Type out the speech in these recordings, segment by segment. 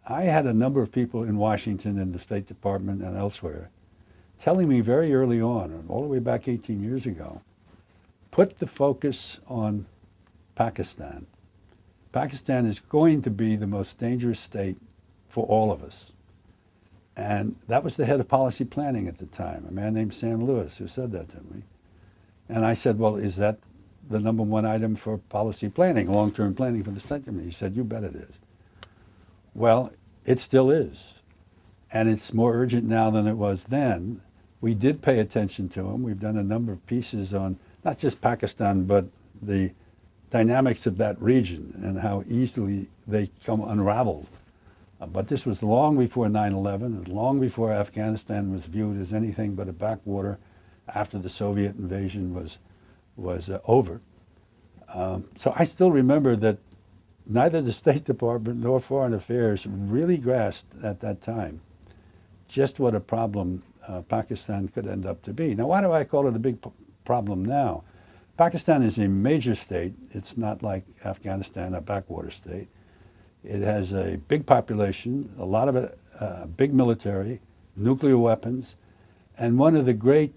I had a number of people in Washington, in the State Department and elsewhere, telling me very early on, all the way back 18 years ago, put the focus on Pakistan. Pakistan is going to be the most dangerous state for all of us. And that was the head of policy planning at the time, a man named Sam Lewis, who said that to me. And I said, well, is that the number one item for policy planning, long-term planning for the state? He said, you bet it is. Well, it still is. And it's more urgent now than it was then. We did pay attention to them. We've done a number of pieces on not just Pakistan, but the dynamics of that region and how easily they come unraveled. But this was long before 9/11, and long before Afghanistan was viewed as anything but a backwater after the Soviet invasion was over. So I still remember that neither the State Department nor Foreign Affairs really grasped at that time just what a problem Pakistan could end up to be. Now, why do I call it a big problem now? Pakistan is a major state. It's not like Afghanistan, a backwater state. It has a big population, a lot of it, big military, nuclear weapons, and one of the great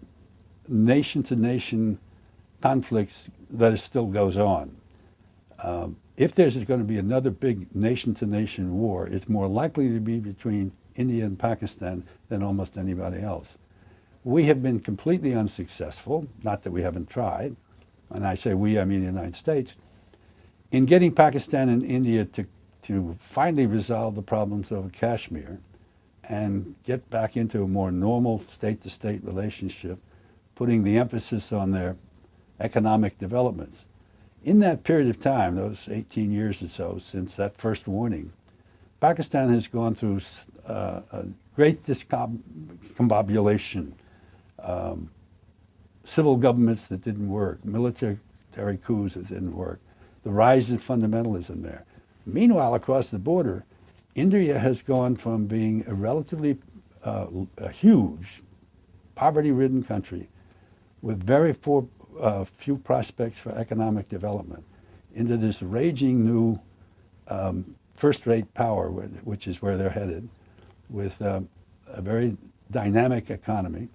nation-to-nation conflicts that still goes on. If there's going to be another big nation-to-nation war, it's more likely to be between India and Pakistan than almost anybody else. We have been completely unsuccessful, not that we haven't tried, and I say we, I mean the United States, in getting Pakistan and India to finally resolve the problems over Kashmir and get back into a more normal state-to-state relationship, putting the emphasis on their economic developments. In that period of time, those 18 years or so since that first warning, Pakistan has gone through a great discombobulation, civil governments that didn't work, military coups that didn't work, the rise of fundamentalism there. Meanwhile, across the border, India has gone from being a relatively a huge, poverty-ridden country with very few prospects for economic development into this raging new first-rate power, which is where they're headed, with a very dynamic economy.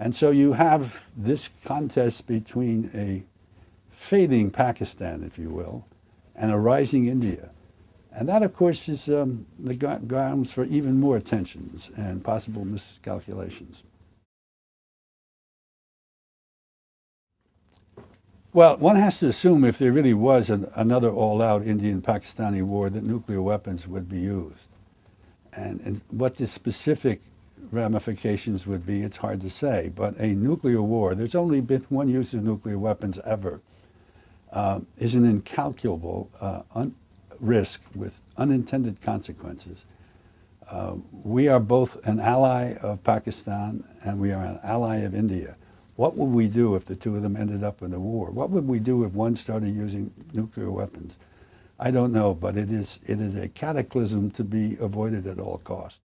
And so you have this contest between a fading Pakistan, if you will, and a rising India. And that, of course, is the grounds for even more tensions and possible miscalculations. Well, one has to assume if there really was another all-out Indian-Pakistani war, that nuclear weapons would be used. And what the specific ramifications would be, it's hard to say. But a nuclear war, there's only been one use of nuclear weapons ever, is an incalculable risk with unintended consequences. We are both an ally of Pakistan and we are an ally of India. What would we do if the two of them ended up in a war? What would we do if one started using nuclear weapons? I don't know, but it is a cataclysm to be avoided at all costs.